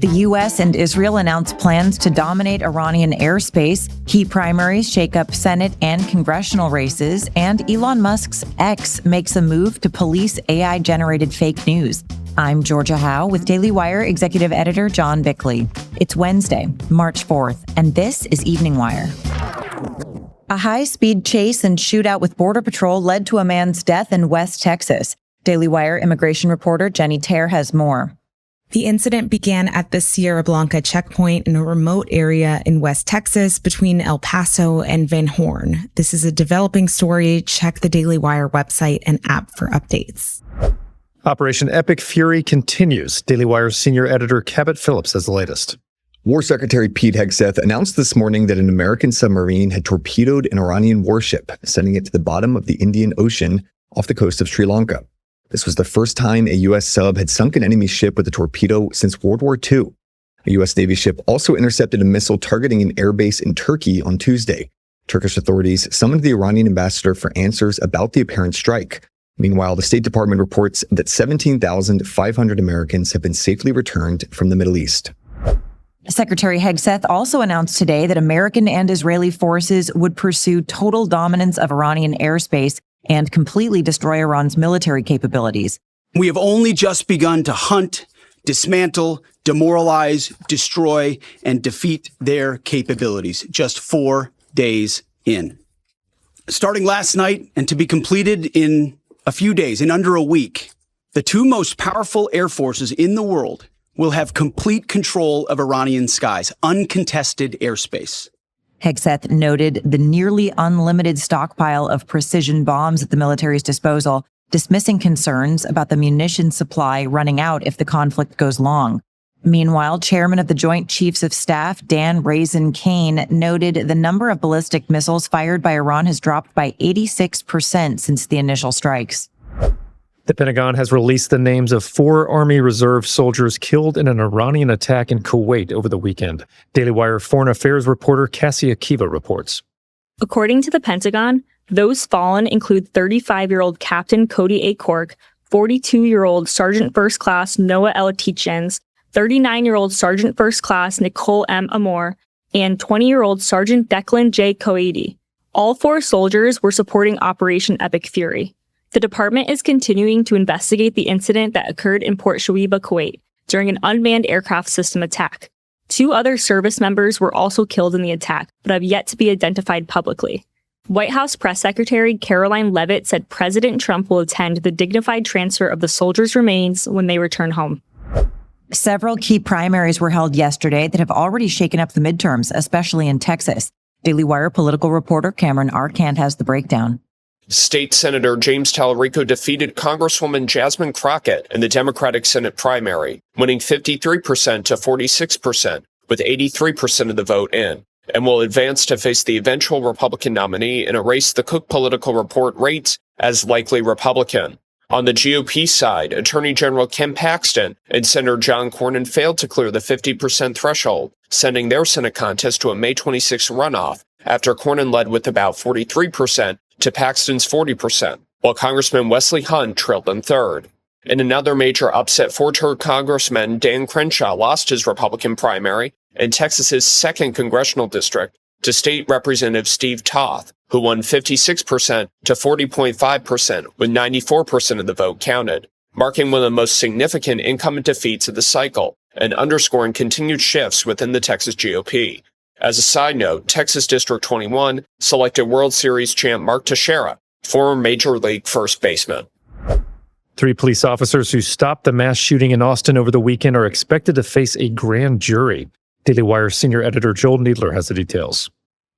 The U.S. and Israel announced plans to dominate Iranian airspace. Key primaries shake up Senate and congressional races. And Elon Musk's X makes a move to police AI-generated fake news. I'm Georgia Howe with Daily Wire executive editor John Bickley. It's Wednesday, March 4th, and this is Evening Wire. A high-speed chase and shootout with Border Patrol led to a man's death in West Texas. Daily Wire immigration reporter Jenny Tare has more. The incident began at the Sierra Blanca checkpoint in a remote area in West Texas between El Paso and Van Horn. This is a developing story. Check the Daily Wire website and app for updates. Operation Epic Fury continues. Daily Wire's senior editor Cabot Phillips has the latest. War Secretary Pete Hegseth announced this morning that an American submarine had torpedoed an Iranian warship, sending it to the bottom of the Indian Ocean off the coast of Sri Lanka. This was the first time a U.S. sub had sunk an enemy ship with a torpedo since World War II. A U.S. Navy ship also intercepted a missile targeting an airbase in Turkey on Tuesday. Turkish authorities summoned the Iranian ambassador for answers about the apparent strike. Meanwhile, the State Department reports that 17,500 Americans have been safely returned from the Middle East. Secretary Hegseth also announced today that American and Israeli forces would pursue total dominance of Iranian airspace and completely destroy Iran's military capabilities. We have only just begun to hunt, dismantle, demoralize, destroy, and defeat their capabilities, just 4 days in. Starting last night and to be completed in a few days, in under a week, the two most powerful air forces in the world will have complete control of Iranian skies, uncontested airspace. Hegseth noted the nearly unlimited stockpile of precision bombs at the military's disposal, dismissing concerns about the munition supply running out if the conflict goes long. Meanwhile, Chairman of the Joint Chiefs of Staff, Dan Raisin Kane, noted the number of ballistic missiles fired by Iran has dropped by 86% since the initial strikes. The Pentagon has released the names of 4 Army Reserve soldiers killed in an Iranian attack in Kuwait over the weekend. Daily Wire Foreign Affairs reporter Cassie Akiva reports. According to the Pentagon, those fallen include 35-year-old Captain Cody A. Cork, 42-year-old Sergeant First Class Noah L. Tietjens, 39-year-old Sergeant First Class Nicole M. Amor, and 20-year-old Sergeant Declan J. Coady. All 4 soldiers were supporting Operation Epic Fury. The department is continuing to investigate the incident that occurred in Port Shuaiba, Kuwait, during an unmanned aircraft system attack. 2 other service members were also killed in the attack, but have yet to be identified publicly. White House Press Secretary Caroline Leavitt said President Trump will attend the dignified transfer of the soldiers' remains when they return home. Several key primaries were held yesterday that have already shaken up the midterms, especially in Texas. Daily Wire political reporter Cameron Arcand has the breakdown. State Senator James Tallarico defeated Congresswoman Jasmine Crockett in the Democratic Senate primary, winning 53% to 46%, with 83% of the vote in, and will advance to face the eventual Republican nominee in a race the Cook Political Report rates as likely Republican. On the GOP side, Attorney General Ken Paxton and Senator John Cornyn failed to clear the 50% threshold, sending their Senate contest to a May 26 runoff after Cornyn led with about 43% to Paxton's 40%, while Congressman Wesley Hunt trailed in third. In another major upset, 4-term Congressman Dan Crenshaw lost his Republican primary in Texas's 2nd congressional district to State Representative Steve Toth, who won 56% to 40.5%, with 94% of the vote counted, marking one of the most significant incumbent defeats of the cycle and underscoring continued shifts within the Texas GOP. As a side note, Texas District 21 selected World Series champ Mark Teixeira, former Major League first baseman. 3 police officers who stopped the mass shooting in Austin over the weekend are expected to face a grand jury. Daily Wire senior editor Joel Needler has the details.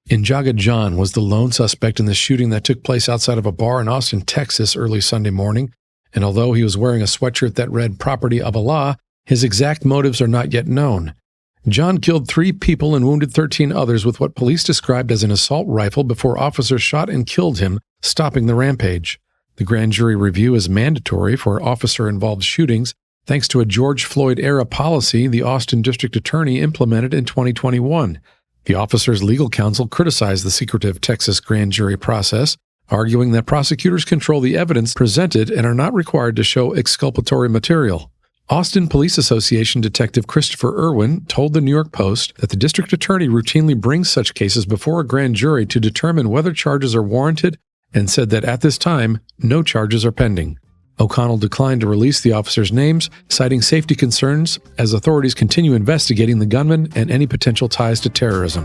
Injaga John was the lone suspect in the shooting that took place outside of a bar in Austin, Texas, early Sunday morning. And although he was wearing a sweatshirt that read "Property of Allah," his exact motives are not yet known. John killed 3 people and wounded 13 others with what police described as an assault rifle before officers shot and killed him, stopping the rampage. The grand jury review is mandatory for officer-involved shootings, thanks to a George Floyd-era policy the Austin District Attorney implemented in 2021. The officer's legal counsel criticized the secretive Texas grand jury process, arguing that prosecutors control the evidence presented and are not required to show exculpatory material. Austin Police Association Detective Christopher Irwin told the New York Post that the district attorney routinely brings such cases before a grand jury to determine whether charges are warranted, and said that at this time, no charges are pending. O'Connell declined to release the officers' names, citing safety concerns as authorities continue investigating the gunman and any potential ties to terrorism.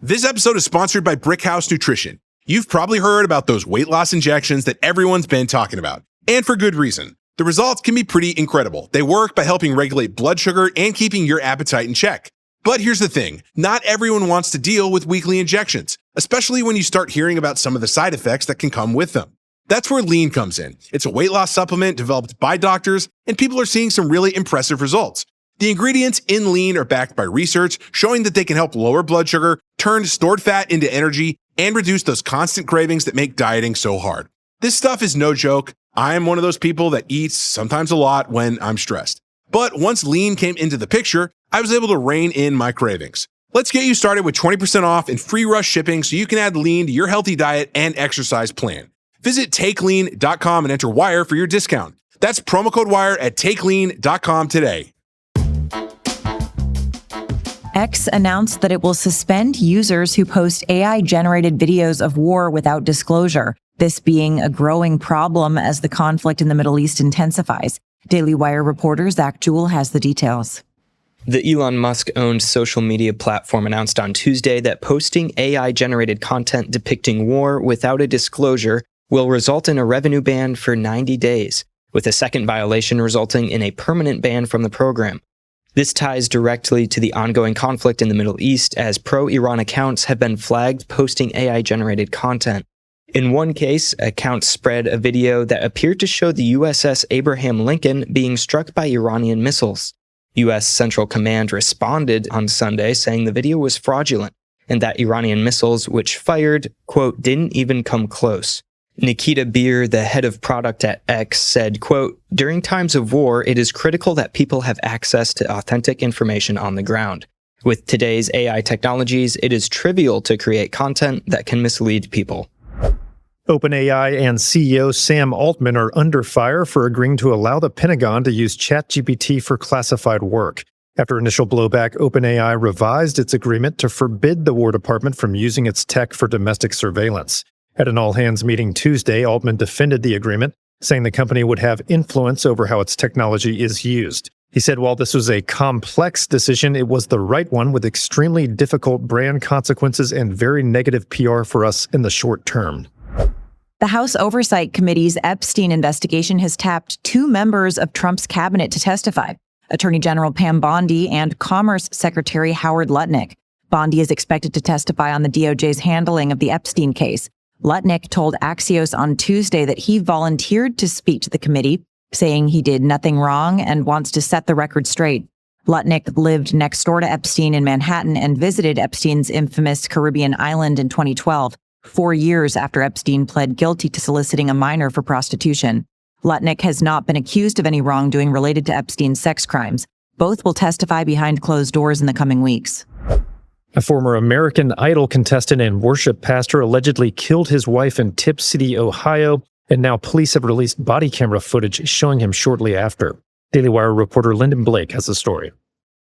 This episode is sponsored by Brickhouse Nutrition. You've probably heard about those weight loss injections that everyone's been talking about, and for good reason. The results can be pretty incredible. They work by helping regulate blood sugar and keeping your appetite in check. But here's the thing, not everyone wants to deal with weekly injections, especially when you start hearing about some of the side effects that can come with them. That's where Lean comes in. It's a weight loss supplement developed by doctors, and people are seeing some really impressive results. The ingredients in Lean are backed by research showing that they can help lower blood sugar, turn stored fat into energy, and reduce those constant cravings that make dieting so hard. This stuff is no joke. I am one of those people that eats sometimes a lot when I'm stressed. But once Lean came into the picture, I was able to rein in my cravings. Let's get you started with 20% off and free rush shipping so you can add Lean to your healthy diet and exercise plan. Visit takelean.com and enter WIRE for your discount. That's promo code WIRE at takelean.com today. X announced that it will suspend users who post AI-generated videos of war without disclosure, this being a growing problem as the conflict in the Middle East intensifies. Daily Wire reporter Zach Jewell has the details. The Elon Musk-owned social media platform announced on Tuesday that posting AI-generated content depicting war without a disclosure will result in a revenue ban for 90 days, with a second violation resulting in a permanent ban from the program. This ties directly to the ongoing conflict in the Middle East, as pro-Iran accounts have been flagged posting AI-generated content. In one case, accounts spread a video that appeared to show the USS Abraham Lincoln being struck by Iranian missiles. U.S. Central Command responded on Sunday saying the video was fraudulent and that Iranian missiles which fired, quote, didn't even come close. Nikita Beer, the head of product at X, said, quote, during times of war, it is critical that people have access to authentic information on the ground. With today's AI technologies, it is trivial to create content that can mislead people. OpenAI and CEO Sam Altman are under fire for agreeing to allow the Pentagon to use ChatGPT for classified work. After initial blowback, OpenAI revised its agreement to forbid the War Department from using its tech for domestic surveillance. At an all-hands meeting Tuesday, Altman defended the agreement, saying the company would have influence over how its technology is used. He said while this was a complex decision, it was the right one with extremely difficult brand consequences and very negative PR for us in the short term. The House Oversight Committee's Epstein investigation has tapped two members of Trump's cabinet to testify, Attorney General Pam Bondi and Commerce Secretary Howard Lutnick. Bondi is expected to testify on the DOJ's handling of the Epstein case. Lutnick told Axios on Tuesday that he volunteered to speak to the committee, saying he did nothing wrong and wants to set the record straight. Lutnick lived next door to Epstein in Manhattan and visited Epstein's infamous Caribbean island in 2012, 4 years after Epstein pled guilty to soliciting a minor for prostitution. Lutnick has not been accused of any wrongdoing related to Epstein's sex crimes. Both will testify behind closed doors in the coming weeks. A former American Idol contestant and worship pastor allegedly killed his wife in Tip City, Ohio, and now police have released body camera footage showing him shortly after. Daily Wire reporter Lyndon Blake has the story.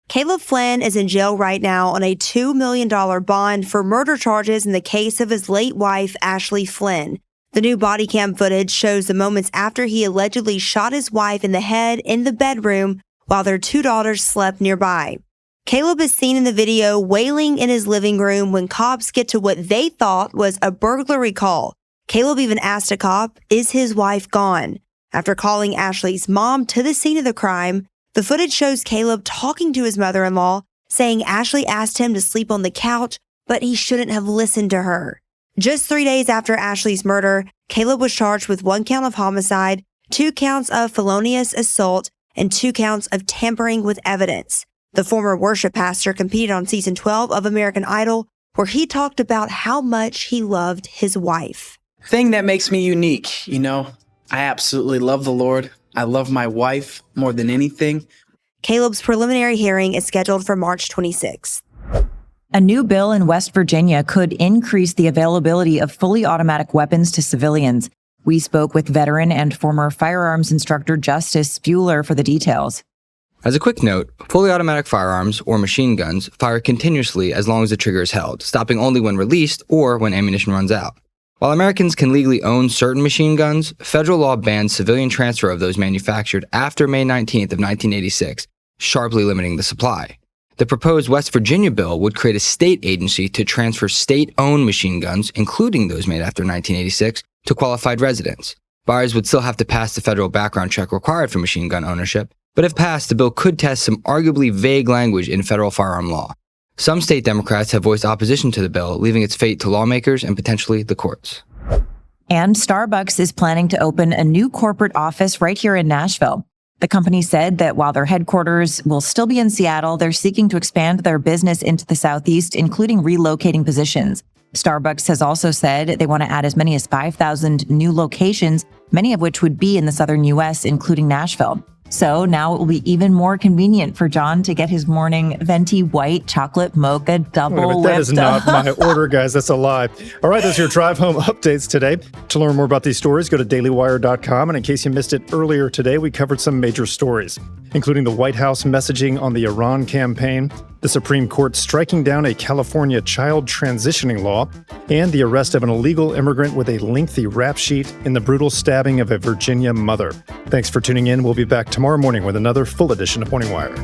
Caleb Flynn is in jail right now on a $2 million bond for murder charges in the case of his late wife, Ashley Flynn. The new body cam footage shows the moments after he allegedly shot his wife in the head in the bedroom while their two daughters slept nearby. Caleb is seen in the video wailing in his living room when cops get to what they thought was a burglary call. Caleb even asked a cop, "Is his wife gone?" After calling Ashley's mom to the scene of the crime, the footage shows Caleb talking to his mother-in-law, saying Ashley asked him to sleep on the couch, but he shouldn't have listened to her. Just 3 days after Ashley's murder, Caleb was charged with 1 count of homicide, 2 counts of felonious assault, and 2 counts of tampering with evidence. The former worship pastor competed on season 12 of American Idol, where he talked about how much he loved his wife. Thing that makes me unique, I absolutely love the Lord. I love my wife more than anything. Caleb's preliminary hearing is scheduled for March 26th. A new bill in West Virginia could increase the availability of fully automatic weapons to civilians. We spoke with veteran and former firearms instructor Justice Spuler for the details. As a quick note, fully automatic firearms, or machine guns, fire continuously as long as the trigger is held, stopping only when released or when ammunition runs out. While Americans can legally own certain machine guns, federal law bans civilian transfer of those manufactured after May 19th of 1986, sharply limiting the supply. The proposed West Virginia bill would create a state agency to transfer state-owned machine guns, including those made after 1986, to qualified residents. Buyers would still have to pass the federal background check required for machine gun ownership, but if passed, the bill could test some arguably vague language in federal firearm law. Some state Democrats have voiced opposition to the bill, leaving its fate to lawmakers and potentially the courts. And Starbucks is planning to open a new corporate office right here in Nashville. The company said that while their headquarters will still be in Seattle, they're seeking to expand their business into the Southeast, including relocating positions. Starbucks has also said they want to add as many as 5,000 new locations, many of which would be in the southern U.S., including Nashville. So now it will be even more convenient for John to get his morning venti white chocolate mocha double whipped. That is not my order, guys. That's a lie. All right, those are your drive home updates today. To learn more about these stories, go to dailywire.com. And in case you missed it earlier today, we covered some major stories, including the White House messaging on the Iran campaign, the Supreme Court striking down a California child transitioning law, and the arrest of an illegal immigrant with a lengthy rap sheet in the brutal stabbing of a Virginia mother. Thanks for tuning in. We'll be back tomorrow morning with another full edition of Morning Wire.